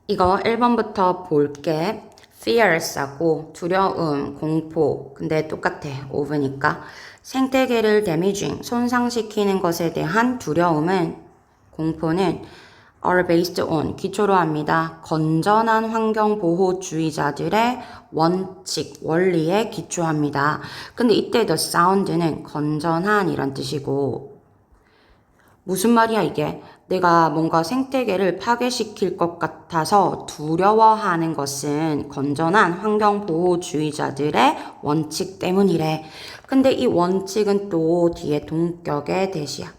이거 1번부터 볼게. fears하고 두려움, 공포. 근데 똑같아. over니까. 생태계를 damaging, 손상시키는 것에 대한 두려움은, 공포는 are based on, 기초로 합니다. 건전한 환경보호주의자들의 원칙, 원리에 기초합니다. 근데 이때 the sound는 건전한 이란 뜻이고, 무슨 말이야 이게? 내가 뭔가 생태계를 파괴시킬 것 같아서 두려워하는 것은 건전한 환경보호주의자들의 원칙 때문이래. 근데 이 원칙은 또 뒤에 동격의 대시야.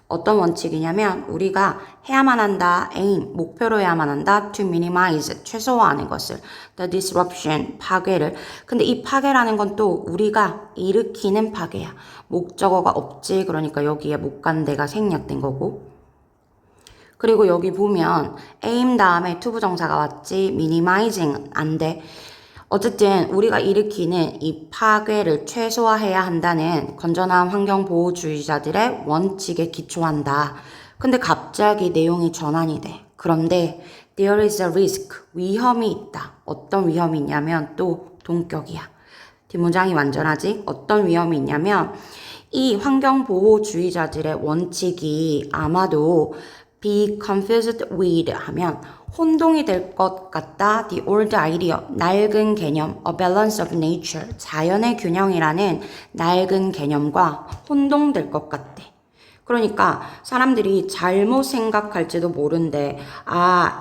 어떤 원칙이냐면 우리가 해야만 한다, aim, 목표로 해야만 한다, to minimize, 최소화하는 것을, the disruption, 파괴를. 근데 이 파괴라는 건 또 우리가 일으키는 파괴야. 목적어가 없지. 그러니까 여기에 못 간 데가 생략된 거고. 그리고 여기 보면 aim 다음에 투부정사가 왔지. minimizing 안 돼. 어쨌든 우리가 일으키는 이 파괴를 최소화해야 한다는 건전한 환경보호주의자들의 원칙에 기초한다. 근데 갑자기 내용이 전환이 돼. 그런데 there is a risk, 위험이 있다. 어떤 위험이 있냐면 또 동격이야. 뒷문장이 완전하지? 어떤 위험이 있냐면 이 환경보호주의자들의 원칙이 아마도 be confused with 하면 혼동이 될 것 같다. The old idea, 낡은 개념, a balance of nature, 자연의 균형이라는 낡은 개념과 혼동될 것 같대. 그러니까 사람들이 잘못 생각할지도 모른데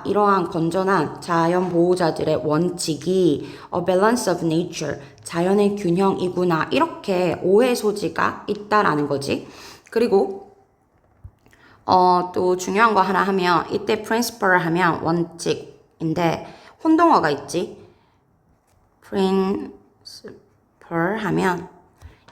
이러한 건전한 자연 보호자들의 원칙이 a balance of nature, 자연의 균형이구나 이렇게 오해 소지가 있다라는 거지. 그리고 또 중요한 거 하나 하면 이때 principle 하면 원칙인데 혼동어가 있지. principle 하면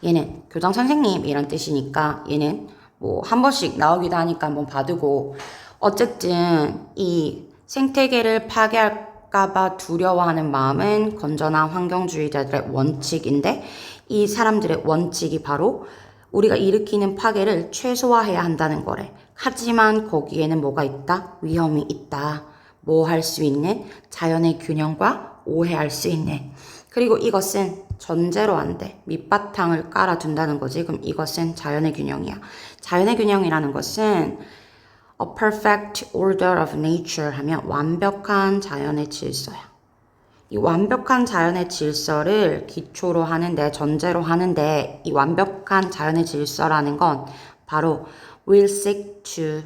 얘는 교장 선생님 이런 뜻이니까 얘는 뭐 한 번씩 나오기도 하니까 한번 봐두고 어쨌든 이 생태계를 파괴할까봐 두려워하는 마음은 건전한 환경주의자들의 원칙인데 이 사람들의 원칙이 바로 우리가 일으키는 파괴를 최소화해야 한다는 거래. 하지만 거기에는 뭐가 있다? 위험이 있다. 뭐 할 수 있는? 자연의 균형과 오해할 수 있는. 그리고 이것은 전제로 안 돼. 밑바탕을 깔아둔다는 거지. 그럼 이것은 자연의 균형이야. 자연의 균형이라는 것은 a perfect order of nature 하면 완벽한 자연의 질서야. 이 완벽한 자연의 질서를 기초로 하는데, 전제로 하는데, 이 완벽한 자연의 질서라는 건 바로 will seek to,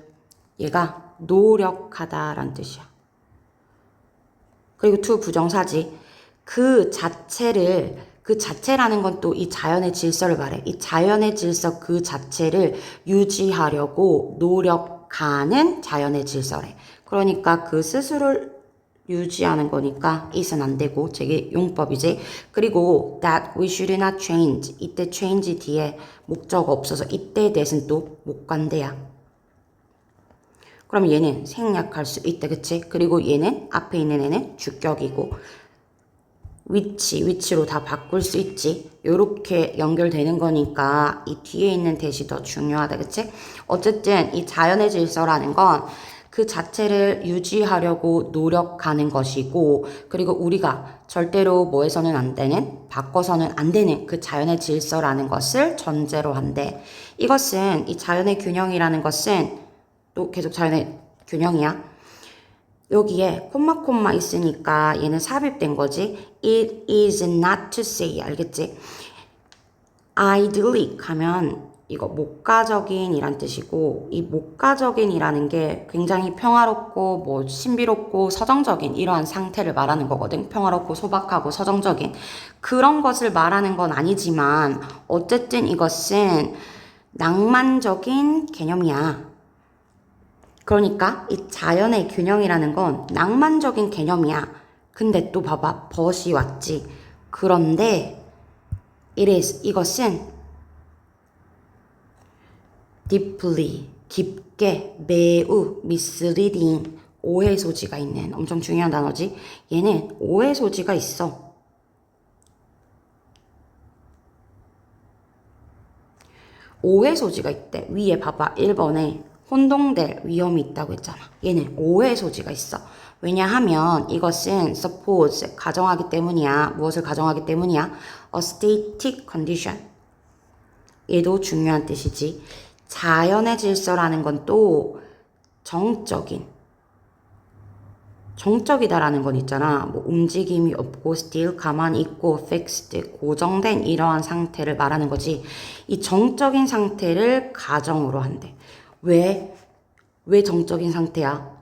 얘가 노력하다라는 뜻이야. 그리고 to 부정사지. 그 자체라는 건 또 이 자연의 질서를 말해. 이 자연의 질서 그 자체를 유지하려고 노력하는 자연의 질서래. 그러니까 그 스스로를 유지하는 거니까 it은 안 되고 되게 용법이지. 그리고 that we should not change. 이때 change 뒤에 목적 없어서 이때 대신 또 못 간대야. 그럼 얘는 생략할 수 있다. 그치? 그리고 얘는 앞에 있는 애는 주격이고 위치로 다 바꿀 수 있지. 요렇게 연결되는 거니까 이 뒤에 있는 대시 더 중요하다. 그치? 어쨌든 이 자연의 질서라는 건 그 자체를 유지하려고 노력하는 것이고 그리고 우리가 절대로 뭐 해서는 안 되는 바꿔서는 안 되는 그 자연의 질서라는 것을 전제로 한대. 이것은 이 자연의 균형이라는 것은 또 계속 자연의 균형이야. 여기에 콤마 있으니까 얘는 삽입된 거지. It is not to say. 알겠지? idyllic 하면 이거 목가적인 이란 뜻이고 이 목가적인 이라는 게 굉장히 평화롭고 뭐 신비롭고 서정적인 이러한 상태를 말하는 거거든. 평화롭고 소박하고 서정적인 그런 것을 말하는 건 아니지만 어쨌든 이것은 낭만적인 개념이야. 그러니까 이 자연의 균형이라는 건 낭만적인 개념이야. 근데 또 봐봐. 벗이 왔지. 그런데 이것은 deeply, 깊게, 매우 misleading, 오해 소지가 있는 엄청 중요한 단어지. 얘는 오해 소지가 있어. 오해 소지가 있대. 위에 봐봐. 1번에 혼동될 위험이 있다고 했잖아. 얘는 오해 소지가 있어. 왜냐하면 이것은 suppose 가정하기 때문이야. 무엇을 가정하기 때문이야? A static condition. 얘도 중요한 뜻이지. 자연의 질서라는 건 또 정적이다라는 건 있잖아. 뭐 움직임이 없고 still 가만히 있고 fixed 고정된 이러한 상태를 말하는 거지. 이 정적인 상태를 가정으로 한대. 왜 정적인 상태야?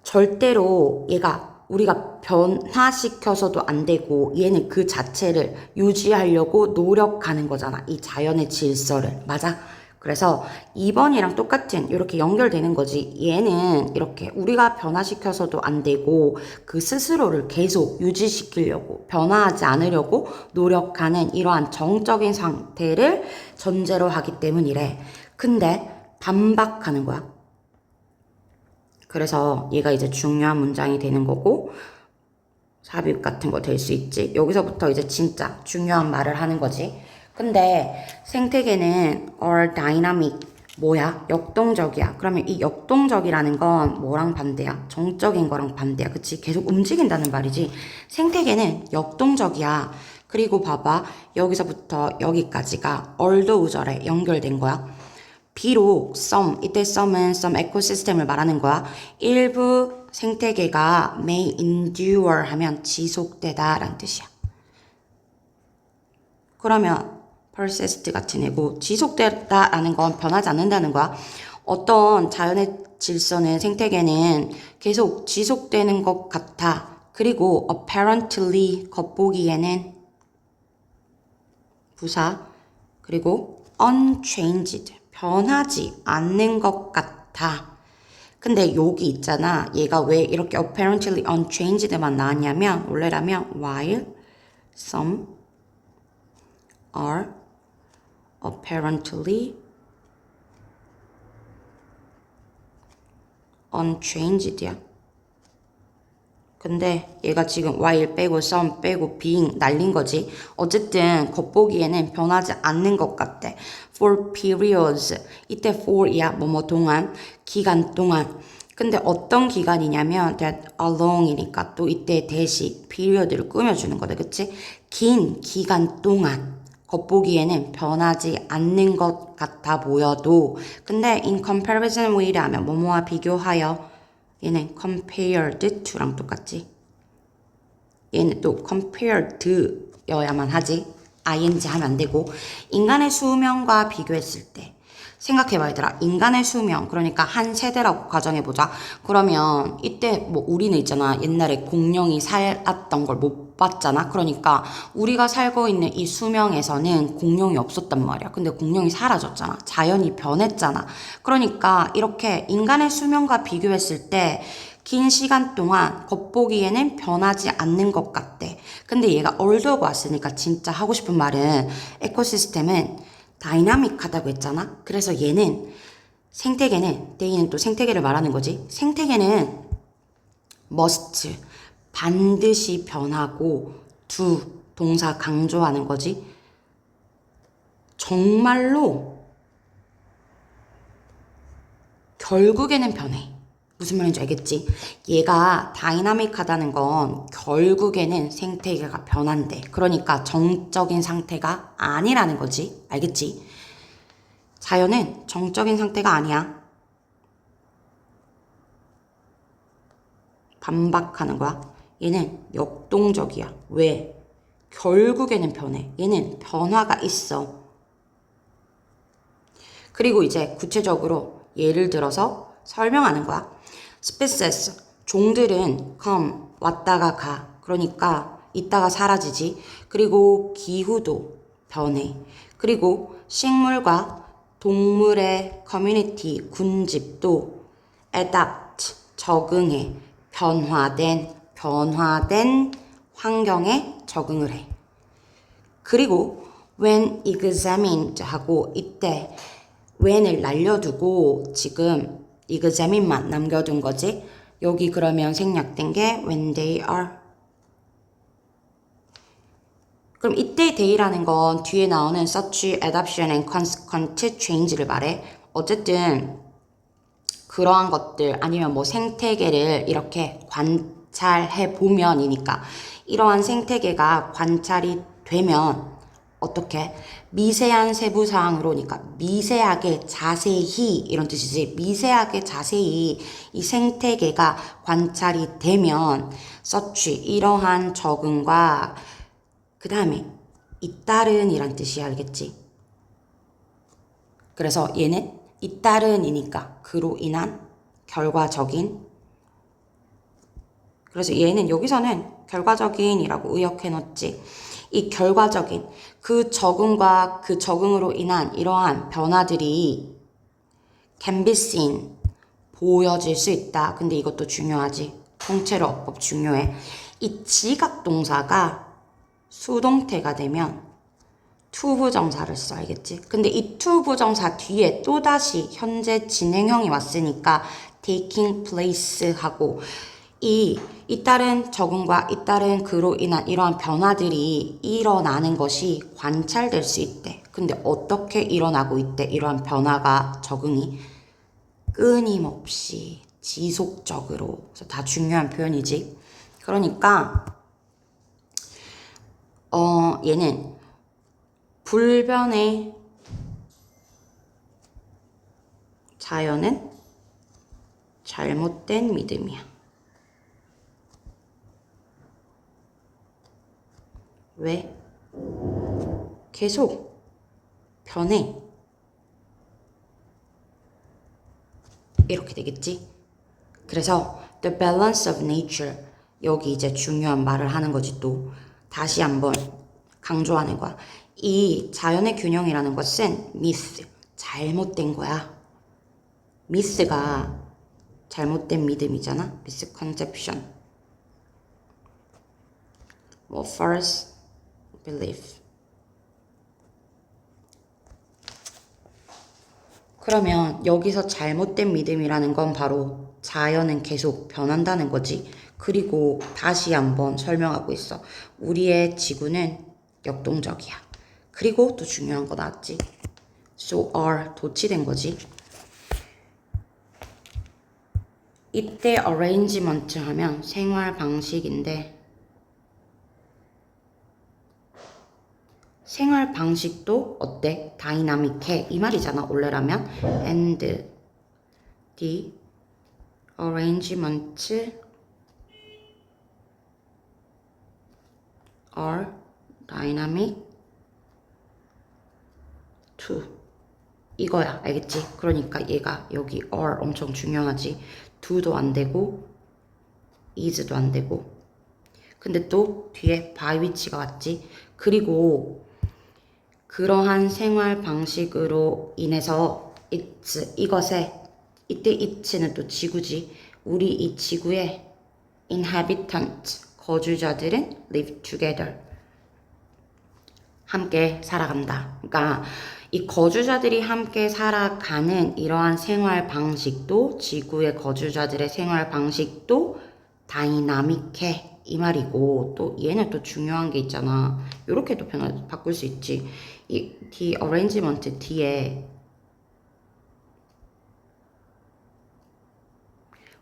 절대로 얘가 우리가 변화시켜서도 안 되고 얘는 그 자체를 유지하려고 노력하는 거잖아. 이 자연의 질서를. 맞아? 그래서 2번이랑 똑같은 이렇게 연결되는 거지. 얘는 이렇게 우리가 변화시켜서도 안 되고 그 스스로를 계속 유지시키려고 변화하지 않으려고 노력하는 이러한 정적인 상태를 전제로 하기 때문이래. 근데 반박하는 거야. 그래서 얘가 이제 중요한 문장이 되는 거고 삽입 같은 거 될 수 있지. 여기서부터 이제 진짜 중요한 말을 하는 거지. 근데 생태계는 are dynamic 뭐야? 역동적이야. 그러면 이 역동적이라는 건 뭐랑 반대야? 정적인 거랑 반대야. 그치? 계속 움직인다는 말이지. 생태계는 역동적이야. 그리고 봐봐. 여기서부터 여기까지가 얼더 우절에 연결된 거야. 비록 some, 이때 some은 some 에코시스템을 말하는 거야. 일부 생태계가 may endure 하면 지속되다 라는 뜻이야. 그러면 persist 같은 애고 지속되다 라는 건 변하지 않는다는 거야. 어떤 자연의 질서는 생태계는 계속 지속되는 것 같아. 그리고 apparently 겉보기에는 부사 그리고 unchanged 변하지 않는 것 같아. 근데 여기 있잖아. 얘가 왜 이렇게 apparently unchanged만 나왔냐면 원래라면 while some are apparently unchanged야. 근데 얘가 지금 while 빼고 some 빼고 being 날린 거지. 어쨌든 겉보기에는 변하지 않는 것 같대. For periods. 이때 for이야. 뭐뭐 동안. 기간 동안. 근데 어떤 기간이냐면 that along이니까 또 이때 대시 period를 꾸며주는 거다. 그치? 긴 기간 동안. 겉보기에는 변하지 않는 것 같아 보여도 근데 in comparison with라면 뭐뭐와 비교하여 얘는 compared to랑 똑같지. 얘는 또 compared 여야만 하지. ing 하면 안 되고 인간의 수명과 비교했을 때 생각해봐 얘들아. 인간의 수명 그러니까 한 세대라고 가정해보자. 그러면 이때 뭐 우리는 있잖아. 옛날에 공룡이 살았던 걸 못 봤잖아. 그러니까 우리가 살고 있는 이 수명에서는 공룡이 없었단 말이야. 근데 공룡이 사라졌잖아. 자연이 변했잖아. 그러니까 이렇게 인간의 수명과 비교했을 때 긴 시간 동안 겉보기에는 변하지 않는 것 같대. 근데 얘가 얼더고 왔으니까 진짜 하고 싶은 말은 에코시스템은 다이나믹하다고 했잖아. 그래서 얘는 생태계는 데이는 또 생태계를 말하는 거지. 생태계는 must 반드시 변하고 do 동사 강조하는 거지. 정말로 결국에는 변해. 무슨 말인지 알겠지? 얘가 다이나믹하다는 건 결국에는 생태계가 변한대. 그러니까 정적인 상태가 아니라는 거지. 알겠지? 자연은 정적인 상태가 아니야. 반박하는 거야. 얘는 역동적이야. 왜? 결국에는 변해. 얘는 변화가 있어. 그리고 이제 구체적으로 예를 들어서 설명하는 거야. species, 종들은 come, 왔다가 가. 그러니까 있다가 사라지지. 그리고 기후도 변해. 그리고 식물과 동물의 커뮤니티, 군집도 adapt, 적응해. 변화된 환경에 적응을 해. 그리고 when examined 하고 이때 when을 날려두고 지금 examine만 남겨둔 거지. 여기 그러면 생략된 게 when they are. 그럼 이때 they라는 건 뒤에 나오는 such adoption and consequent change를 말해. 어쨌든 그러한 것들 아니면 뭐 생태계를 이렇게 관찰해 보면이니까 이러한 생태계가 관찰이 되면 어떻게 미세한 세부 사항으로니까 미세하게 자세히 이런 뜻이지 미세하게 자세히 이 생태계가 관찰이 되면 such 이러한 적응과 그 다음에 잇따른 이란 뜻이 알겠지? 그래서 얘는 잇따른이니까 그로 인한 결과적인 그래서 얘는 여기서는 결과적인이라고 의역해 놓지. 이 결과적인 그 적응과 그 적응으로 인한 이러한 변화들이 can be seen 보여질 수 있다. 근데 이것도 중요하지. 통째로 어법 중요해. 이 지각 동사가 수동태가 되면 to 부정사를 써 알겠지? 근데 이 to 부정사 뒤에 또다시 현재 진행형이 왔으니까 taking place 하고 잇따른 적응과 잇따른 그로 인한 이러한 변화들이 일어나는 것이 관찰될 수 있대. 근데 어떻게 일어나고 있대? 이러한 변화가 적응이 끊임없이 지속적으로. 그래서 다 중요한 표현이지. 그러니까 얘는 불변의 자연은 잘못된 믿음이야. 왜? 계속 변해. 이렇게 되겠지? 그래서 the balance of nature 여기 이제 중요한 말을 하는 거지 또 다시 한번 강조하는 거야. 이 자연의 균형이라는 것은 myth 잘못된 거야. myth가 잘못된 믿음이잖아. misconception 뭐 false belief. 그러면 여기서 잘못된 믿음이라는 건 바로 자연은 계속 변한다는 거지. 그리고 다시 한번 설명하고 있어. 우리의 지구는 역동적이야. 그리고 또 중요한 거 나왔지. So are 도치된 거지. 이때 arrangement 하면 생활 방식인데 생활 방식도 어때? 다이나믹해. 이 말이잖아. 원래라면. And the arrangements are dynamic too. 이거야. 알겠지? 그러니까 얘가 여기 are 엄청 중요하지. do도 안 되고 is도 안 되고. 근데 또 뒤에 by which가 왔지. 그리고 그러한 생활 방식으로 인해서 it's 이것에 이때 it는 또 지구지. 우리 이 지구의 inhabitant 거주자들은 live together 함께 살아간다. 그러니까 이 거주자들이 함께 살아가는 이러한 생활 방식도 지구의 거주자들의 생활 방식도 다이나믹해 이 말이고 또 얘는 또 중요한 게 있잖아. 요렇게도 바꿀 수 있지. 이 the arrangement 뒤에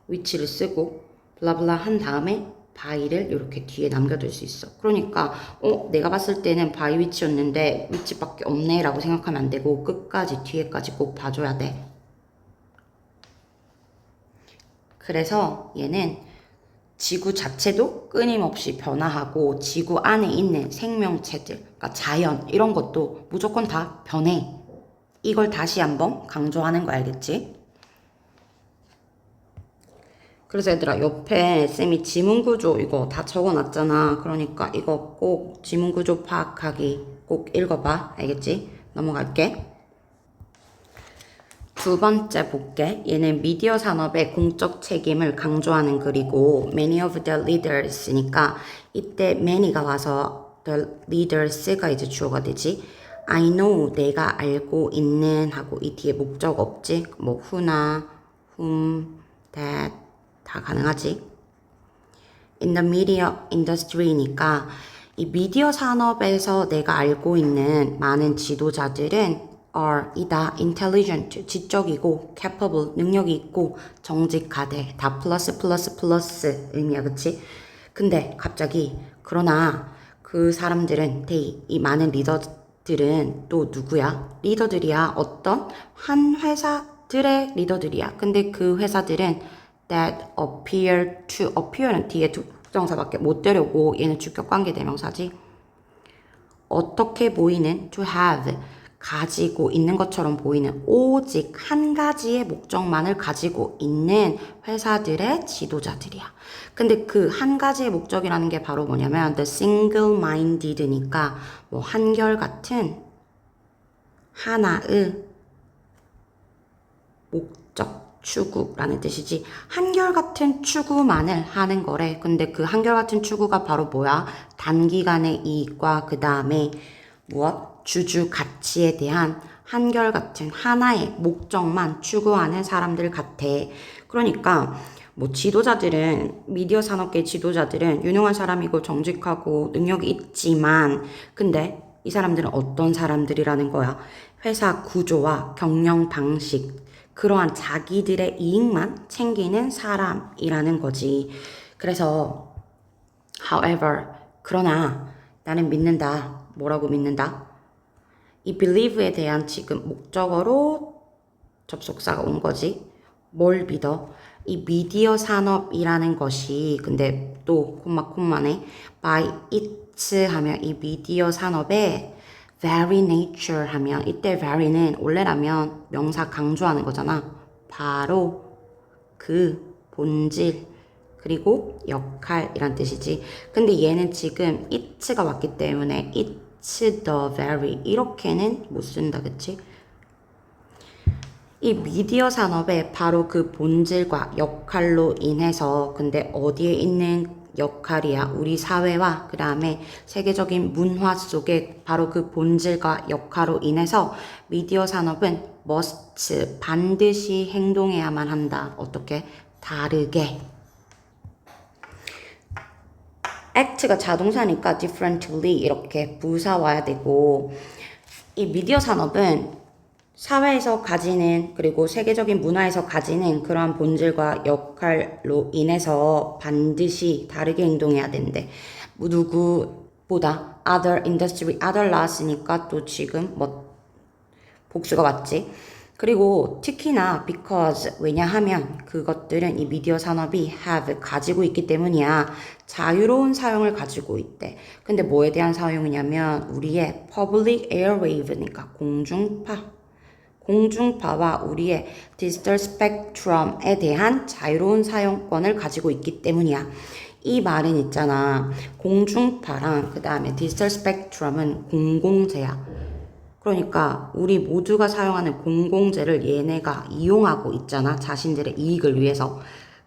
위치를 쓰고 블라블라 한 다음에 by를 이렇게 뒤에 남겨둘 수 있어. 그러니까 내가 봤을 때는 by 위치였는데 위치밖에 없네 라고 생각하면 안 되고 끝까지 뒤에까지 꼭 봐줘야 돼. 그래서 얘는 지구 자체도 끊임없이 변화하고 지구 안에 있는 생명체들, 그러니까 자연 이런 것도 무조건 다 변해. 이걸 다시 한번 강조하는 거 알겠지? 그래서 얘들아 옆에 쌤이 지문구조 이거 다 적어놨잖아. 그러니까 이거 꼭 지문구조 파악하기 꼭 읽어봐. 알겠지? 넘어갈게. 두 번째 볼게. 얘는 미디어 산업의 공적 책임을 강조하는 글이고 many of the leaders니까 이때 many가 와서 the leaders가 이제 주어가 되지. I know 내가 알고 있는 하고 이 뒤에 목적 없지. 뭐 who나 whom, that 다 가능하지. In the media industry니까 이 미디어 산업에서 내가 알고 있는 많은 지도자들은 are 이다 intelligent 지적이고 capable 능력이 있고 정직하대 다 플러스 의미야 그치? 근데 갑자기 그러나 그 사람들은 이 많은 리더들은 또 누구야? 리더들이야 어떤 한 회사들의 리더들이야. 근데 그 회사들은 that appear는 뒤에 부정사밖에 못 데려고 얘는 주격관계 대명사지. 어떻게 보이는 to have 가지고 있는 것처럼 보이는 오직 한 가지의 목적만을 가지고 있는 회사들의 지도자들이야. 근데 그 한 가지의 목적이라는 게 바로 뭐냐면 the single-minded니까 뭐 한결같은 하나의 목적, 추구라는 뜻이지. 한결같은 추구만을 하는 거래. 근데 그 한결같은 추구가 바로 뭐야? 단기간의 이익과 그 다음에 무엇? 주주 가치에 대한 한결같은 하나의 목적만 추구하는 사람들 같아. 그러니까 뭐 지도자들은 미디어 산업계 지도자들은 유능한 사람이고 정직하고 능력이 있지만 근데 이 사람들은 어떤 사람들이라는 거야? 회사 구조와 경영 방식 그러한 자기들의 이익만 챙기는 사람이라는 거지. 그래서 however 그러나 나는 믿는다. 뭐라고 믿는다? 이 believe에 대한 지금 목적어로 접속사가 온 거지. 뭘 믿어? 이 미디어 산업이라는 것이 근데 또 콤마네 by its 하면 이 미디어 산업의 very nature 하면 이때 very는 원래라면 명사 강조하는 거잖아. 바로 그 본질 그리고 역할이란 뜻이지. 근데 얘는 지금 it가 왔기 때문에 it's the very 이렇게는 못 쓴다 그치? 이 미디어 산업의 바로 그 본질과 역할로 인해서 근데 어디에 있는 역할이야? 우리 사회와 그 다음에 세계적인 문화 속에 바로 그 본질과 역할로 인해서 미디어 산업은 must 반드시 행동해야만 한다. 어떻게? 다르게. act가 자동사니까 differently 이렇게 부사 와야 되고 이 미디어 산업은 사회에서 가지는 그리고 세계적인 문화에서 가지는 그러한 본질과 역할로 인해서 반드시 다르게 행동해야 된대. 누구보다 other industry, other 나왔으니까 또 지금 뭐 복수가 왔지. 그리고 특히나 because 왜냐하면 그것들은 이 미디어 산업이 have 가지고 있기 때문이야. 자유로운 사용을 가지고 있대. 근데 뭐에 대한 사용이냐면 우리의 public airwave니까 공중파와 우리의 디지털 스펙트럼에 대한 자유로운 사용권을 가지고 있기 때문이야. 이 말은 있잖아. 공중파랑 그 다음에 디지털 스펙트럼은 공공재야. 그러니까 우리 모두가 사용하는 공공재를 얘네가 이용하고 있잖아. 자신들의 이익을 위해서.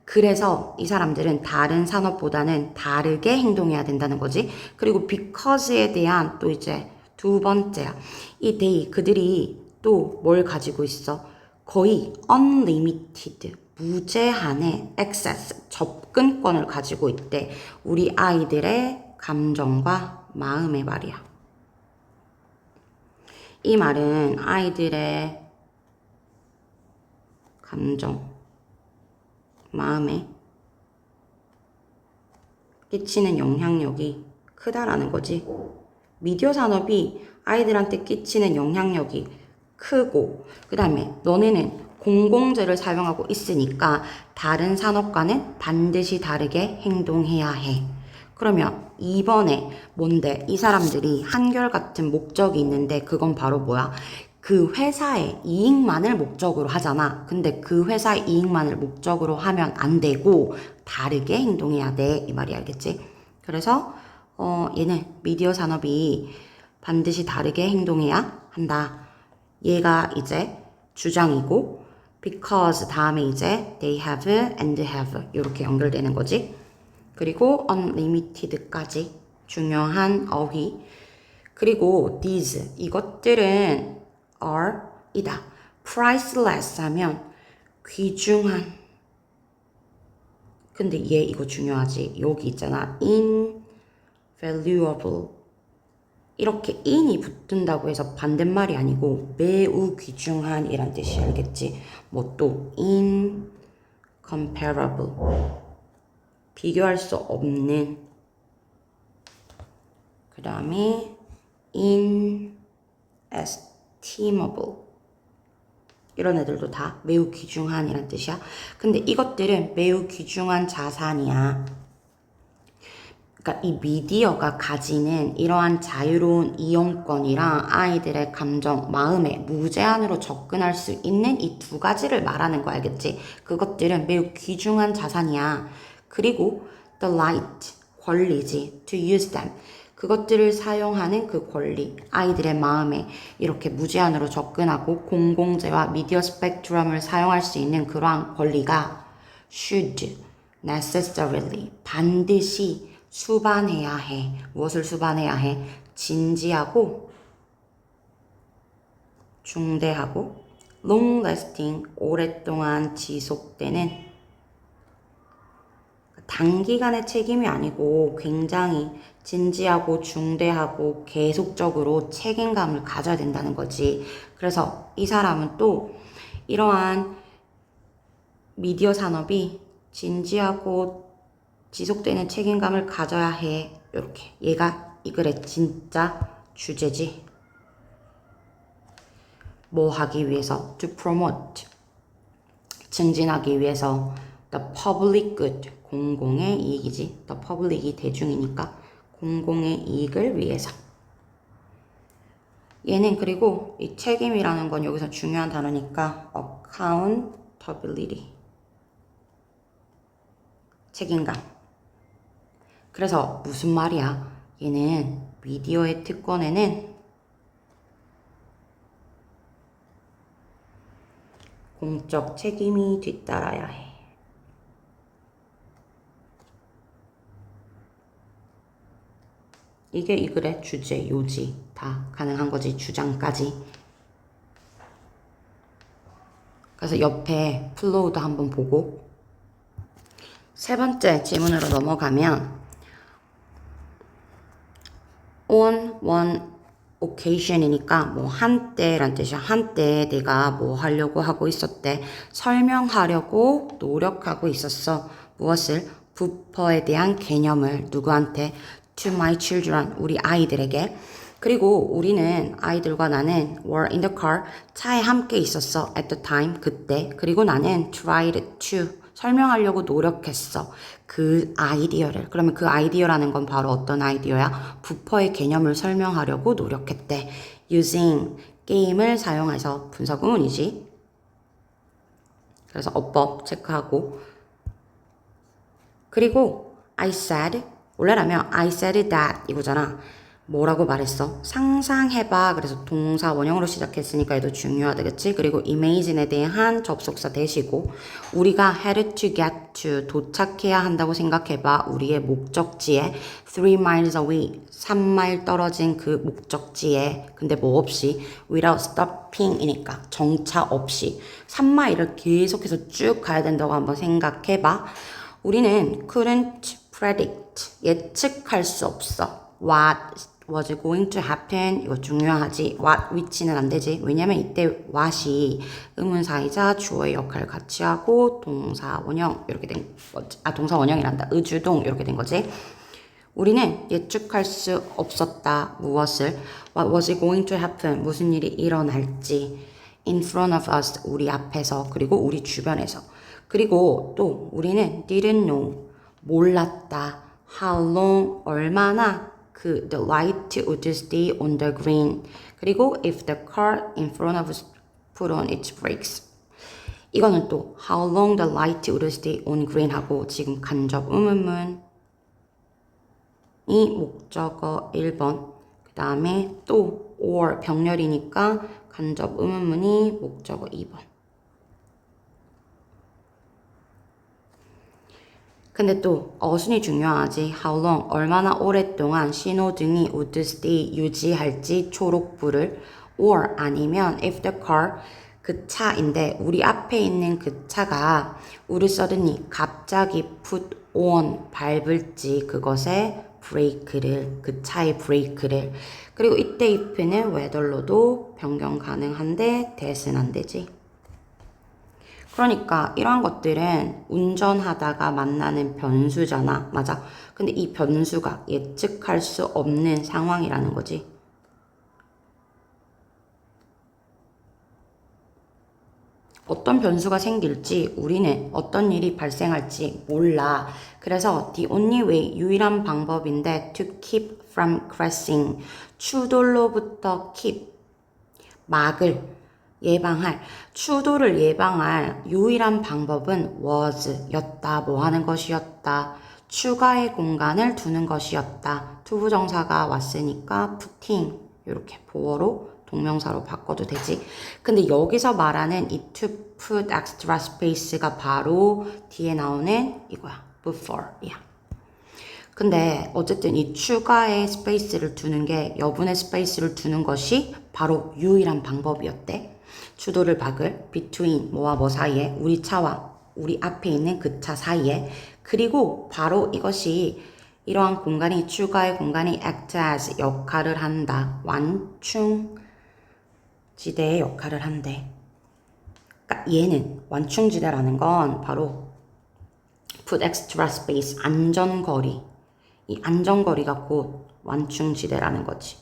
그래서 이 사람들은 다른 산업보다는 다르게 행동해야 된다는 거지. 그리고 because에 대한 또 이제 두 번째야. 이 they 그들이 또 뭘 가지고 있어? 거의 unlimited 무제한의 access 접근권을 가지고 있대. 우리 아이들의 감정과 마음의 말이야. 이 말은 아이들의 감정, 마음에 끼치는 영향력이 크다라는 거지. 미디어 산업이 아이들한테 끼치는 영향력이 크고 그 다음에 너네는 공공재를 사용하고 있으니까 다른 산업과는 반드시 다르게 행동해야 해. 그러면 이번에 뭔데? 이 사람들이 한결같은 목적이 있는데 그건 바로 뭐야? 그 회사의 이익만을 목적으로 하잖아. 근데 그 회사의 이익만을 목적으로 하면 안 되고 다르게 행동해야 돼. 이 말이 알겠지? 그래서 얘는 미디어 산업이 반드시 다르게 행동해야 한다. 얘가 이제 주장이고 because 다음에 이제 they have and have 이렇게 연결되는 거지. 그리고 unlimited까지 중요한 어휘. 그리고 these 이것들은 are 이다. priceless 하면 귀중한. 근데 얘 이거 중요하지. 여기 있잖아. invaluable 이렇게 in이 붙는다고 해서 반대말이 아니고 매우 귀중한 이란 뜻이 알겠지? 뭐 또 incomparable 비교할 수 없는 그 다음에 inestimable 이런 애들도 다 매우 귀중한 이란 뜻이야. 근데 이것들은 매우 귀중한 자산이야. 그러니까 이 미디어가 가지는 이러한 자유로운 이용권이랑 아이들의 감정, 마음에 무제한으로 접근할 수 있는 이 두 가지를 말하는 거 알겠지? 그것들은 매우 귀중한 자산이야. 그리고 the right, 권리지, to use them. 그것들을 사용하는 그 권리, 아이들의 마음에 이렇게 무제한으로 접근하고 공공재와 미디어 스펙트럼을 사용할 수 있는 그러한 권리가 should, necessarily, 반드시 수반해야 해. 무엇을 수반해야 해? 진지하고 중대하고 long-lasting, 오랫동안 지속되는 단기간의 책임이 아니고 굉장히 진지하고 중대하고 계속적으로 책임감을 가져야 된다는 거지. 그래서 이 사람은 또 이러한 미디어 산업이 진지하고 지속되는 책임감을 가져야 해. 이렇게 얘가 이 글의 진짜 주제지. 뭐 하기 위해서? To promote. 증진하기 위해서. The public good. 공공의 이익이지. The public이 대중이니까 공공의 이익을 위해서. 얘는 그리고 이 책임이라는 건 여기서 중요한 단어니까 accountability. 책임감. 그래서 무슨 말이야? 얘는 미디어의 특권에는 공적 책임이 뒤따라야 해. 이게 이 글의 주제, 요지 다 가능한 거지. 주장까지. 그래서 옆에 플로우도 한번 보고 세 번째 질문으로 넘어가면 on one occasion이니까 뭐 한때란 뜻이야. 한때 내가 뭐 하려고 하고 있었대. 설명하려고 노력하고 있었어. 무엇을? 부퍼에 대한 개념을 누구한테? To my children, 우리 아이들에게. 그리고 우리는 아이들과 나는 were in the car, 차에 함께 있었어. at the time, 그때. 그리고 나는 tried to, 설명하려고 노력했어. 그 아이디어를. 그러면 그 아이디어라는 건 바로 어떤 아이디어야? 부퍼의 개념을 설명하려고 노력했대. using, 게임을 사용해서 분사구문이지. 그래서 어법 체크하고. 그리고 I said, 원래라면 I said that 이거잖아. 뭐라고 말했어? 상상해봐. 그래서 동사 원형으로 시작했으니까 얘도 중요하다겠지? 그리고 imagine에 대한 접속사 대시고 우리가 had to get to 도착해야 한다고 생각해봐. 우리의 목적지에 3 miles away 3마일 떨어진 그 목적지에 근데 뭐 없이 without stopping 이니까 정차 없이 3마일을 계속해서 쭉 가야 된다고 한번 생각해봐. 우리는 couldn't predict 예측할 수 없어. What was going to happen 이거 중요하지. what which는 안 되지. 왜냐면 이때 what이 의문사이자 주어의 역할을 같이 하고 동사 원형 이렇게 된 거지. 동사 원형이란다. 의주동 이렇게 된 거지. 우리는 예측할 수 없었다. 무엇을? What was going to happen 무슨 일이 일어날지 in front of us 우리 앞에서 그리고 우리 주변에서. 그리고 또 우리는 didn't know 몰랐다. how long 얼마나 그 the light would stay on the green. 그리고 if the car in front of us put on its brakes. 이거는 또 how long the light would stay on green 하고 지금 간접 의문문이 목적어 1번 그 다음에 또 or 병렬이니까 간접 의문문이 목적어 2번. 근데 또 어순이 중요하지. How long 얼마나 오랫동안 신호등이 would stay 유지할지 초록불을 or 아니면 if the car 그 차인데 우리 앞에 있는 그 차가 우리 suddenly 갑자기 put on 밟을지 그것에 브레이크를, 그 차의 브레이크를. 그리고 이때 if는 whether로도 변경 가능한데 that은 안 되지. 그러니까 이러한 것들은 운전하다가 만나는 변수잖아. 맞아. 근데 이 변수가 예측할 수 없는 상황이라는 거지. 어떤 변수가 생길지 우리는 어떤 일이 발생할지 몰라. 그래서 the only way, 유일한 방법인데 to keep from crashing, 추돌로부터 keep, 막을, 예방할, 추돌을 예방할 유일한 방법은 was, 였다, 뭐 하는 것이었다, 추가의 공간을 두는 것이었다. 투부정사가 왔으니까 putting, 이렇게 보어로 동명사로 바꿔도 되지. 근데 여기서 말하는 이 to put extra space가 바로 뒤에 나오는 이거야. before이야. 근데 어쨌든 이 추가의 스페이스를 두는 게, 여분의 스페이스를 두는 것이 바로 유일한 방법이었대. 추도를 박을 between 뭐와 뭐 사이에, 우리 차와 우리 앞에 있는 그 차 사이에. 그리고 바로 이것이, 이러한 공간이, 추가의 공간이 act as 역할을 한다. 완충 지대의 역할을 한대. 그러니까 얘는 완충지대라는 건 바로 put extra space, 안전거리. 이 안전거리가 곧 완충지대라는 거지.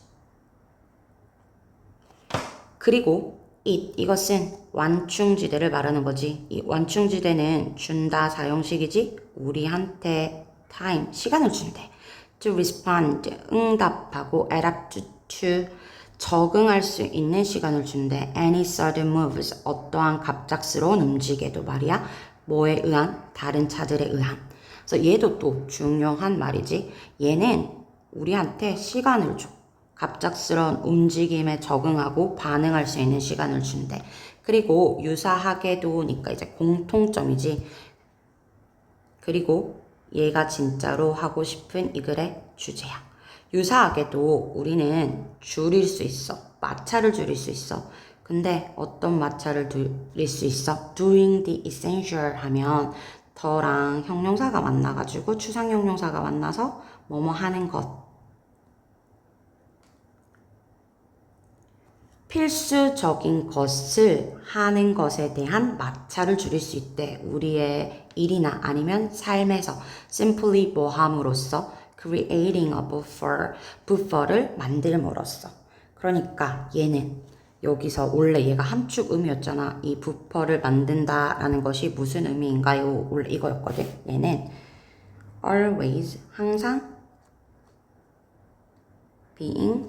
그리고 이것은 완충지대를 말하는 거지. 이 완충지대는 준다 사용식이지. 우리한테 time, 시간을 준대. to respond, 응답하고 adapt to, 적응할 수 있는 시간을 준대. any sudden moves, 어떠한 갑작스러운 움직임에도 말이야. 뭐에 의한? 다른 차들에 의한. 그래서 얘도 또 중요한 말이지. 얘는 우리한테 시간을 줘. 갑작스러운 움직임에 적응하고 반응할 수 있는 시간을 준대. 그리고 유사하게도니까 이제 공통점이지. 그리고 얘가 진짜로 하고 싶은 이 글의 주제야. 유사하게도 우리는 줄일 수 있어. 마찰을 줄일 수 있어. 근데 어떤 마찰을 줄일 수 있어? doing the essential 하면 더랑 형용사가 만나가지고 추상 형용사가 만나서 뭐뭐 하는 것. 필수적인 것을 하는 것에 대한 마찰을 줄일 수 있대. 우리의 일이나 아니면 삶에서 simply 뭐 함으로써 creating a buffer를 만들므로써. 그러니까 얘는 여기서 원래 얘가 함축음이었잖아. 이 buffer를 만든다라는 것이 무슨 의미인가요? 원래 이거였거든. 얘는 always, 항상 being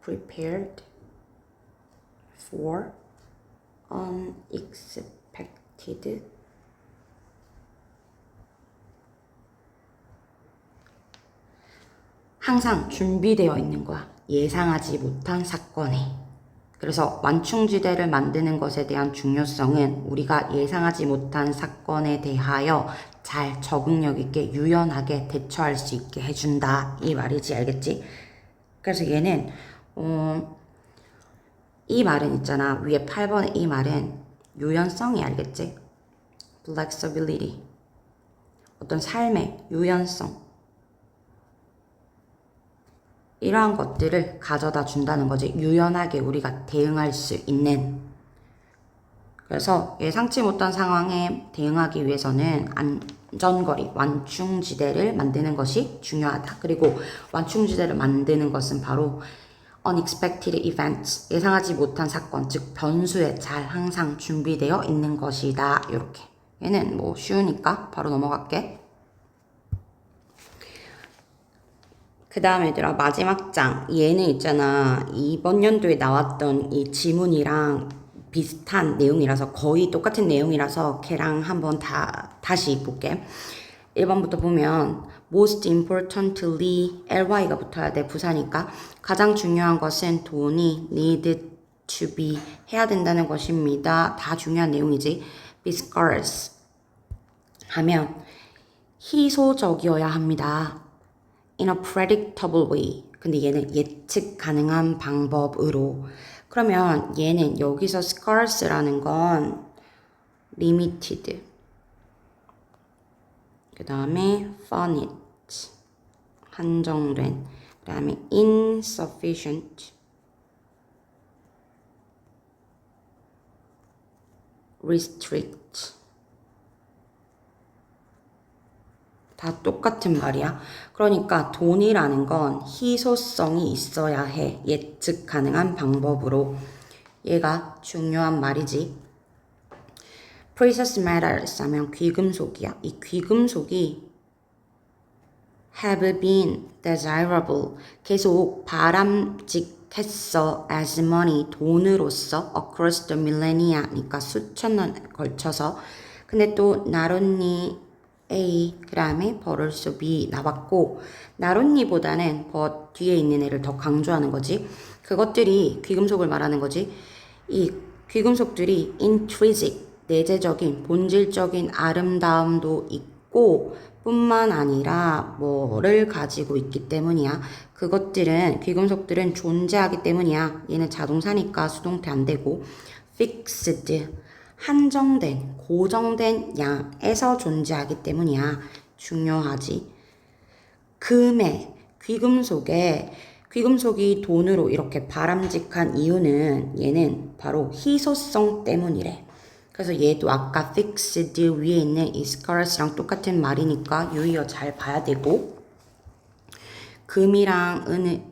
prepared for unexpected 항상 준비되어 있는 거야. 예상하지 못한 사건에. 그래서 완충지대를 만드는 것에 대한 중요성은 우리가 예상하지 못한 사건에 대하여 잘 적응력 있게 유연하게 대처할 수 있게 해준다. 이 말이지, 알겠지? 그래서 얘는 이 말은 있잖아. 위에 8번의 이 말은 유연성이, 알겠지? flexibility. 어떤 삶의 유연성. 이러한 것들을 가져다 준다는 거지. 유연하게 우리가 대응할 수 있는. 그래서 예상치 못한 상황에 대응하기 위해서는 안전거리, 완충지대를 만드는 것이 중요하다. 그리고 완충지대를 만드는 것은 바로 unexpected events, 예상하지 못한 사건, 즉 변수에 잘 항상 준비되어 있는 것이다. 이렇게. 얘는 뭐 쉬우니까 바로 넘어갈게. 그 다음에 얘들아, 마지막 장. 얘는 있잖아. 이번 연도에 나왔던 이 지문이랑 비슷한 내용이라서, 거의 똑같은 내용이라서 걔랑 한번 다시 볼게. 1번부터 보면 most importantly, ly가 붙어야 돼. 부사니까. 가장 중요한 것은 돈이 need to be, 해야 된다는 것입니다. 다 중요한 내용이지. be scarce 하면 희소적이어야 합니다. in a predictable way. 근데 얘는 예측 가능한 방법으로. 그러면 얘는 여기서 scarce라는 건 limited. 그 다음에 finite. 한정된. 그 다음에 insufficient, restrict. 다 똑같은 말이야. 그러니까 돈이라는 건 희소성이 있어야 해. 예측 가능한 방법으로. 얘가 중요한 말이지. Precious metals 하면 귀금속이야. 이 귀금속이 have been desirable, 계속 바람직했어 as money, 돈으로서 across the millennia, 그러니까 수천 년에 걸쳐서. 근데 또 not only A, 그 다음에 but also B 나왔고, not only보다는 but 뒤에 있는 애를 더 강조하는 거지. 그것들이 귀금속을 말하는 거지. 이 귀금속들이 intrinsic, 내재적인, 본질적인 아름다움도 있고 뿐만 아니라 뭐를 가지고 있기 때문이야. 그것들은, 귀금속들은 존재하기 때문이야. 얘는 자동사니까 수동태 안 되고. fixed, 한정된, 고정된 양에서 존재하기 때문이야. 중요하지. 금에, 귀금속이 돈으로 이렇게 바람직한 이유는 얘는 바로 희소성 때문이래. 그래서 얘도 아까 fixed 위에 있는 이 scarce랑 똑같은 말이니까 유의어 잘 봐야 되고, 금이랑 은은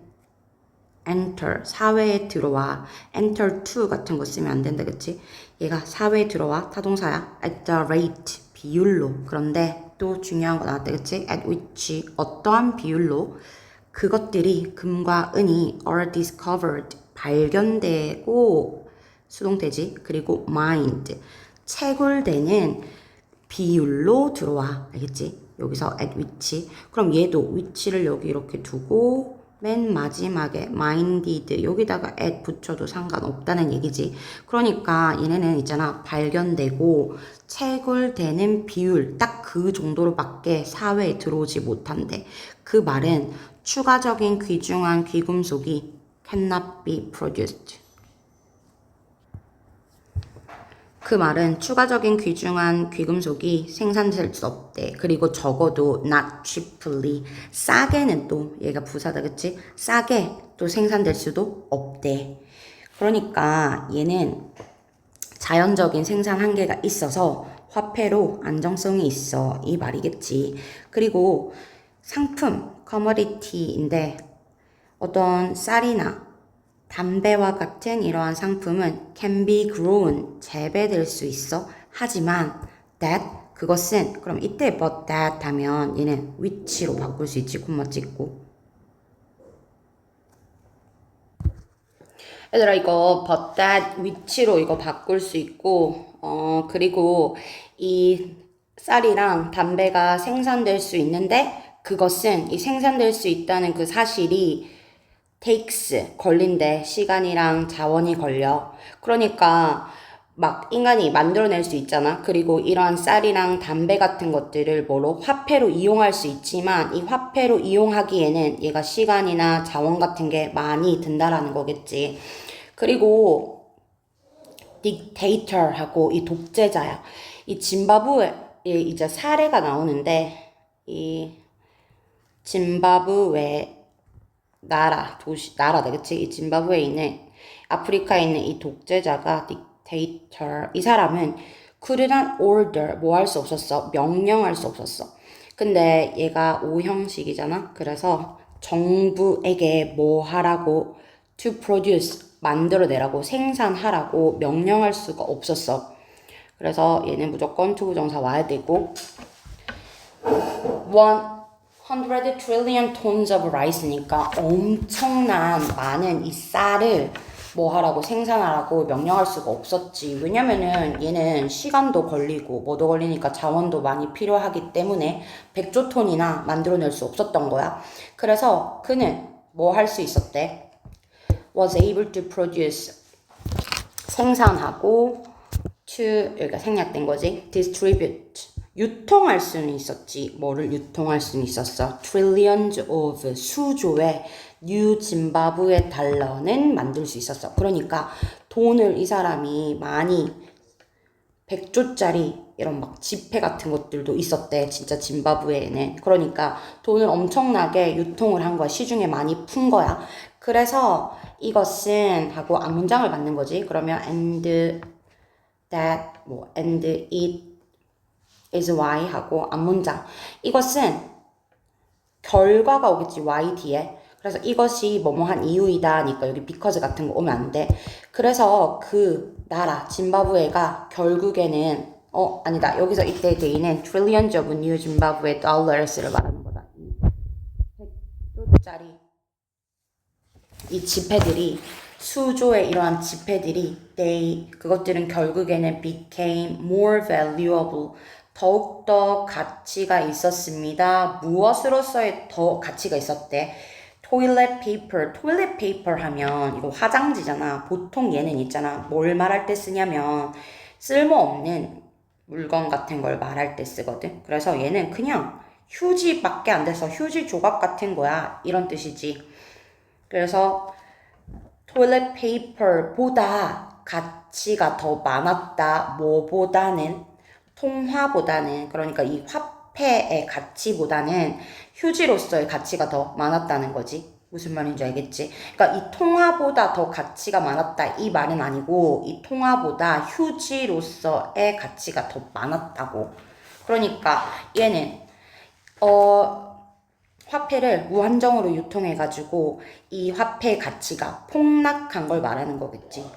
enter, 사회에 들어와. enter to 같은 거 쓰면 안 된다, 그치? 얘가 사회에 들어와, 타동사야. at the rate, 비율로. 그런데 또 중요한 거 나왔다, 그치? at which, 어떠한 비율로. 그것들이, 금과 은이 are discovered, 발견되고, 수동태지. 그리고 mined, 채굴되는 비율로 들어와. 알겠지? 여기서 at which. 그럼 얘도 which를 여기 이렇게 두고 맨 마지막에 minded 여기다가 at 붙여도 상관없다는 얘기지. 그러니까 얘네는 있잖아, 발견되고 채굴되는 비율 딱 그 정도로밖에 사회에 들어오지 못한대. 그 말은 추가적인 귀중한 귀금속이 cannot be produced. 그 말은 추가적인 귀중한 귀금속이 생산될 수 없대. 그리고 적어도 not cheaply, 싸게는 또 얘가 부사다, 그치? 싸게 또 생산될 수도 없대. 그러니까 얘는 자연적인 생산 한계가 있어서 화폐로 안정성이 있어, 이 말이겠지. 그리고 상품, commodity인데 어떤 쌀이나 담배와 같은 이러한 상품은 can be grown, 재배될 수 있어. 하지만 that, 그것은, 그럼 이때 but that 하면 얘는 which로 바꿀 수 있지, 콤마 찍고. 얘들아, 이거 but that, which로 이거 바꿀 수 있고, 그리고 이 쌀이랑 담배가 생산될 수 있는데 그것은, 이 생산될 수 있다는 그 사실이 takes, 걸린대. 시간이랑 자원이 걸려. 그러니까 막 인간이 만들어낼 수 있잖아. 그리고 이러한 쌀이랑 담배 같은 것들을 뭐로? 화폐로 이용할 수 있지만 이 화폐로 이용하기에는 얘가 시간이나 자원 같은 게 많이 든다라는 거겠지. 그리고 dictator하고 이 독재자야. 이 짐바브웨에 이제 사례가 나오는데, 이 짐바브웨 나라다, 그치? 이 짐바브웨에 있는, 아프리카에 있는 이 독재자가 dictator, 이 사람은 couldn't order, 뭐 할 수 없었어? 명령할 수 없었어. 근데 얘가 오형식이잖아. 그래서 정부에게 뭐 하라고, to produce, 만들어내라고, 생산하라고 명령할 수가 없었어. 그래서 얘는 무조건 투부정사 와야 되고, 100 trillion tons of rice니까 엄청난 많은 이 쌀을 뭐 하라고, 생산하라고 명령할 수가 없었지. 왜냐면은 얘는 시간도 걸리고 뭐도 걸리니까 자원도 많이 필요하기 때문에 100조 톤이나 만들어낼 수 없었던 거야. 그래서 그는 뭐 할 수 있었대? was able to produce, 생산하고, to, 여기가 생략된 거지. distribute, 유통할 수는 있었지. 뭐를 유통할 수는 있었어? trillions of, 수조의 뉴 짐바브웨 달러는 만들 수 있었어. 그러니까 돈을 이 사람이 많이 100조짜리 이런 막 지폐 같은 것들도 있었대. 진짜 짐바브웨에는. 그러니까 돈을 엄청나게 유통을 한 거야. 시중에 많이 푼 거야. 그래서 이것은 하고 앞문장을 받는 거지. 그러면 and that and it is why 하고 앞문장. 이것은 결과가 오겠지. why 뒤에. 그래서 이것이 뭐뭐한 이유이다 하니까 여기 because 같은 거 오면 안 돼. 그래서 그 나라 짐바브웨가 결국에는 아니다. 여기서 이때 데이는 trillions of new Zimbabwe dollars를 말하는 거다. 100조짜리 이 지폐들이 수조의 이러한 지폐들이 그것들은 결국에는 became more valuable 더욱더 가치가 있었습니다. 무엇으로서의 더 가치가 있었대? toilet paper 하면 이거 화장지잖아. 보통 얘는 있잖아. 뭘 말할 때 쓰냐면 쓸모없는 물건 같은 걸 말할 때 쓰거든. 그래서 얘는 그냥 휴지밖에 안 돼서 휴지 조각 같은 거야. 이런 뜻이지. 그래서 toilet paper보다 가치가 더 많았다. 뭐보다는? 통화보다는. 그러니까 이 화폐의 가치보다는 휴지로서의 가치가 더 많았다는 거지. 무슨 말인지 알겠지? 그러니까 이 통화보다 더 가치가 많았다 이 말은 아니고 이 통화보다 휴지로서의 가치가 더 많았다고. 그러니까 얘는 화폐를 무한정으로 유통해가지고 이 화폐의 가치가 폭락한 걸 말하는 거겠지.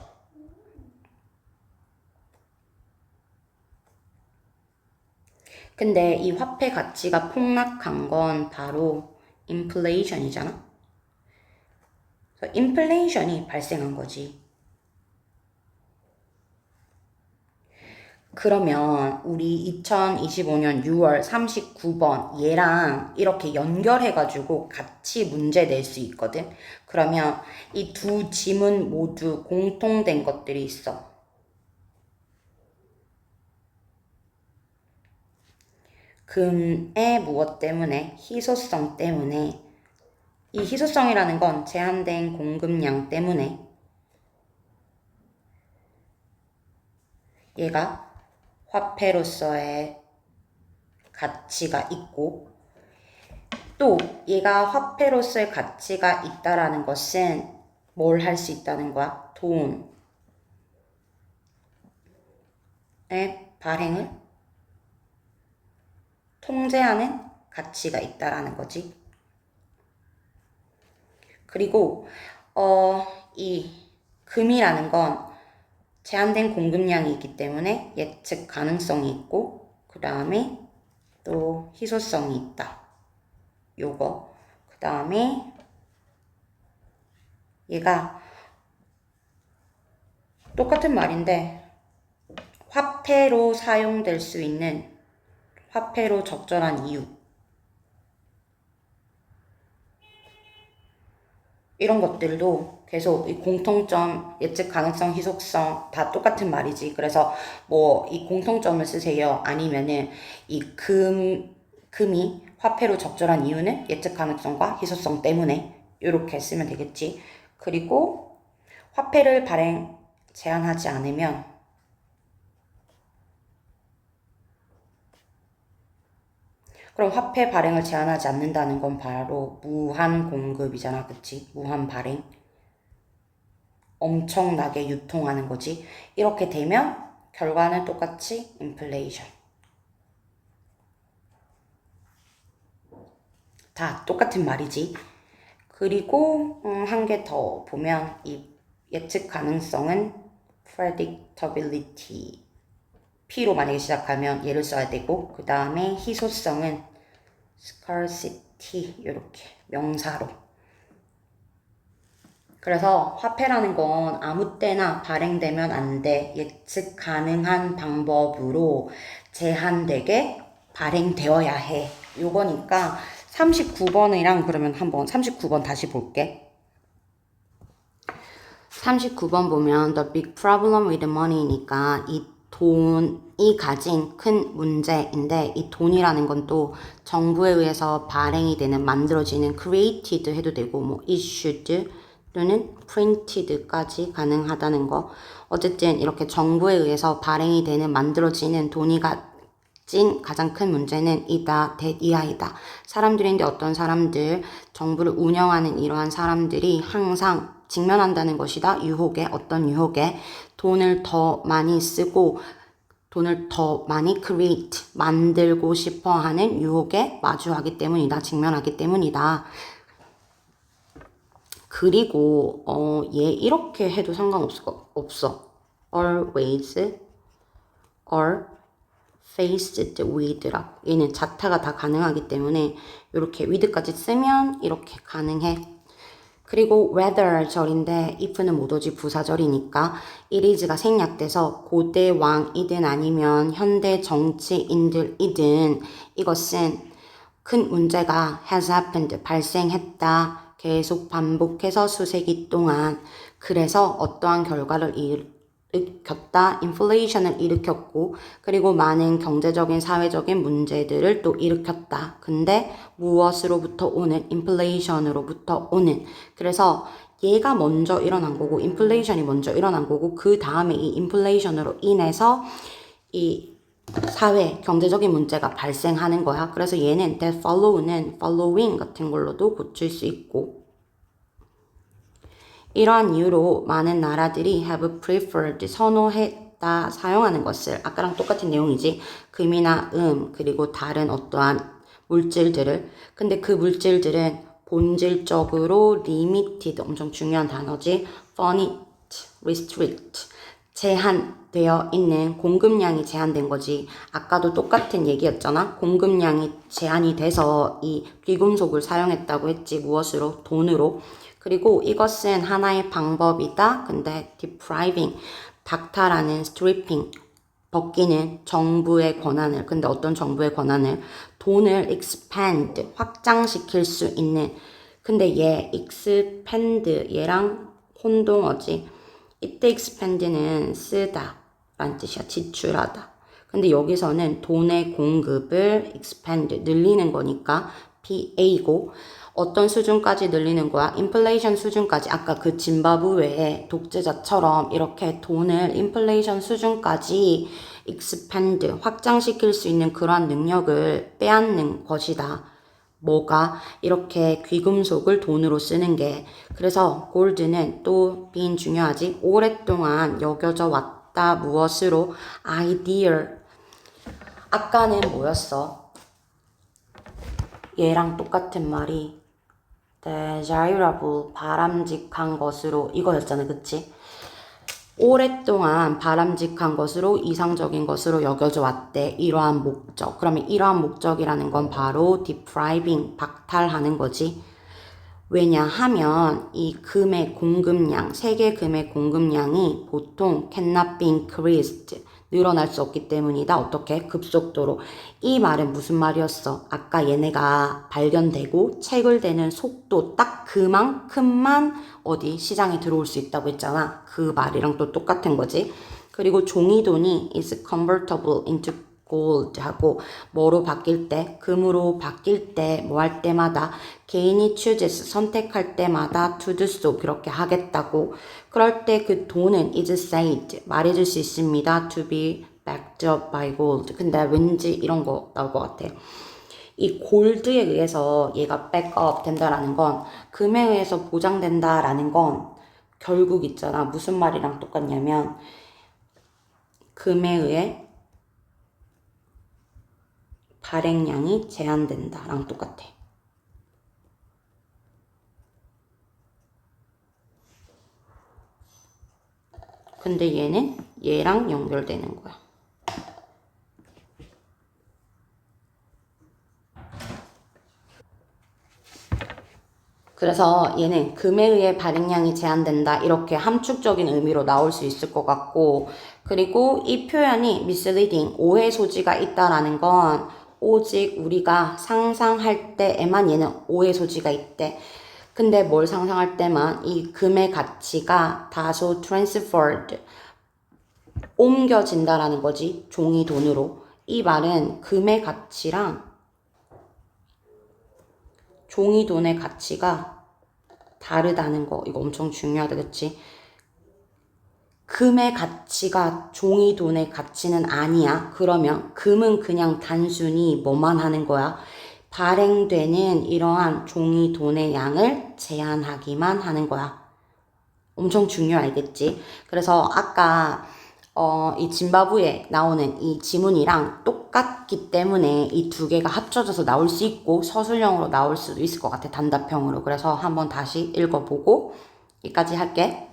근데 이 화폐 가치가 폭락한 건 바로 인플레이션이잖아. 그래서 인플레이션이 발생한 거지. 그러면 우리 2025년 6월 39번 얘랑 이렇게 연결해가지고 같이 문제 낼 수 있거든. 그러면 이 두 지문 모두 공통된 것들이 있어. 금의 무엇 때문에? 희소성 때문에. 이 희소성이라는 건 제한된 공급량 때문에 얘가 화폐로서의 가치가 있고 또 얘가 화폐로서의 가치가 있다라는 것은 뭘 할 수 있다는 거야? 돈의 발행을 통제하는 가치가 있다라는 거지. 그리고 이 금이라는 건 제한된 공급량이 있기 때문에 예측 가능성이 있고 그 다음에 또 희소성이 있다. 요거. 그 다음에 얘가 똑같은 말인데 화폐로 사용될 수 있는 화폐로 적절한 이유 이런 것들도 계속 이 공통점, 예측 가능성, 희소성 다 똑같은 말이지. 그래서 뭐 이 공통점을 쓰세요. 아니면은 이 금이 화폐로 적절한 이유는 예측 가능성과 희소성 때문에 이렇게 쓰면 되겠지. 그리고 화폐를 발행 제한하지 않으면 그럼 화폐 발행을 제한하지 않는다는 건 바로 무한 공급이잖아. 그치? 무한 발행. 엄청나게 유통하는 거지. 이렇게 되면 결과는 똑같이 인플레이션. 다 똑같은 말이지. 그리고 한 개 더 보면 이 예측 가능성은 predictability. P로 만약에 시작하면 얘를 써야 되고 그 다음에 희소성은 scarcity 이렇게 명사로. 그래서 화폐라는 건 아무 때나 발행되면 안 돼. 예측 가능한 방법으로 제한되게 발행되어야 해. 요거니까 39번이랑 그러면 한번 39번 다시 볼게. 39번 보면 the big problem with money니까 이 돈이 가진 큰 문제인데 이 돈이라는 건 또 정부에 의해서 발행이 되는 만들어지는 created 해도 되고 뭐 issued 또는 printed까지 가능하다는 거. 어쨌든 이렇게 정부에 의해서 발행이 되는 만들어지는 돈이 가진 가장 큰 문제는 이다, that 이하이다. 사람들인데 어떤 사람들, 정부를 운영하는 이러한 사람들이 항상 직면한다는 것이다. 유혹에, 어떤 유혹에 돈을 더 많이 쓰고 돈을 더 많이 create, 만들고 싶어 하는 유혹에 마주하기 때문이다. 직면하기 때문이다. 그리고 얘 이렇게 해도 상관없어. always are faced with라고. 얘는 자타가 다 가능하기 때문에 이렇게 with까지 쓰면 이렇게 가능해. 그리고 whether 절인데 if는 못오지 부사절이니까 it is가 생략돼서 고대 왕이든 아니면 현대 정치인들이든 이것은 큰 문제가 has happened 발생했다. 계속 반복해서 수세기 동안 그래서 어떠한 결과를 일으켰다. 인플레이션을 일으켰고 그리고 많은 경제적인 사회적인 문제들을 또 일으켰다. 근데 무엇으로부터 오는 인플레이션으로부터 오는 그래서 얘가 먼저 일어난 거고 인플레이션이 먼저 일어난 거고 그 다음에 이 인플레이션으로 인해서 이 사회, 경제적인 문제가 발생하는 거야. 그래서 얘는 that follow는 following 같은 걸로도 고칠 수 있고 이러한 이유로 많은 나라들이 have preferred 선호했다 사용하는 것을 아까랑 똑같은 내용이지 금이나 그리고 다른 어떠한 물질들을 근데 그 물질들은 본질적으로 limited 엄청 중요한 단어지 finite, restrict 제한되어 있는 공급량이 제한된 거지. 아까도 똑같은 얘기였잖아. 공급량이 제한이 돼서 이 귀금속을 사용했다고 했지. 무엇으로? 돈으로. 그리고 이것은 하나의 방법이다. 근데 depriving, 박탈하는 stripping, 벗기는 정부의 권한을 근데 어떤 정부의 권한을 돈을 expand, 확장시킬 수 있는 근데 얘 expand 얘랑 혼동어지. 이때 expand는 쓰다 라는 뜻이야. 지출하다. 근데 여기서는 돈의 공급을 expand 늘리는 거니까 PA고 어떤 수준까지 늘리는 거야? 인플레이션 수준까지 아까 그 짐바브웨의 독재자처럼 이렇게 돈을 인플레이션 수준까지 expand 확장시킬 수 있는 그러한 능력을 빼앗는 것이다. 뭐가 이렇게 귀금속을 돈으로 쓰는 게 그래서 골드는 또 being 중요하지 오랫동안 여겨져 왔다 무엇으로 ideal 아까는 뭐였어 얘랑 똑같은 말이 desirable 바람직한 것으로 이거였잖아 그치 오랫동안 바람직한 것으로 이상적인 것으로 여겨져 왔대. 이러한 목적. 그러면 이러한 목적이라는 건 바로 depriving, 박탈하는 거지. 왜냐하면 이 금의 공급량, 세계 금의 공급량이 보통 cannot be increased, 늘어날 수 없기 때문이다. 어떻게? 급속도로. 이 말은 무슨 말이었어? 아까 얘네가 발견되고 체결되는 속도 딱 그만큼만 어디 시장에 들어올 수 있다고 했잖아. 그 말이랑 또 똑같은 거지. 그리고 종이돈이 is convertible into gold 하고 뭐로 바뀔 때 금으로 바뀔 때 뭐 할 때마다 개인이 chooses 선택할 때마다 to do so 그렇게 하겠다고 그럴 때 그 돈은 is said 말해줄 수 있습니다. to be backed up by gold 근데 왠지 이런 거 나올 것 같아. 이 골드에 의해서 얘가 백업 된다라는 건 금에 의해서 보장된다라는 건 결국 있잖아. 무슨 말이랑 똑같냐면 금에 의해 발행량이 제한된다랑 똑같아. 근데 얘는 얘랑 연결되는 거야. 그래서 얘는 금에 의해 발행량이 제한된다 이렇게 함축적인 의미로 나올 수 있을 것 같고 그리고 이 표현이 misleading, 오해 소지가 있다라는 건 오직 우리가 상상할 때에만 얘는 오해 소지가 있대. 근데 뭘 상상할 때만 이 금의 가치가 다소 transferred, 옮겨진다라는 거지. 종이 돈으로. 이 말은 금의 가치랑 종이 돈의 가치가 다르다는 거 이거 엄청 중요하다, 그치? 금의 가치가 종이 돈의 가치는 아니야. 그러면 금은 그냥 단순히 뭐만 하는 거야? 발행되는 이러한 종이 돈의 양을 제한하기만 하는 거야. 엄청 중요하겠지? 그래서 아까 이 짐바브웨에 나오는 이 지문이랑 똑같기 때문에 이 두 개가 합쳐져서 나올 수 있고 서술형으로 나올 수도 있을 것 같아. 단답형으로. 그래서 한번 다시 읽어보고 여기까지 할게.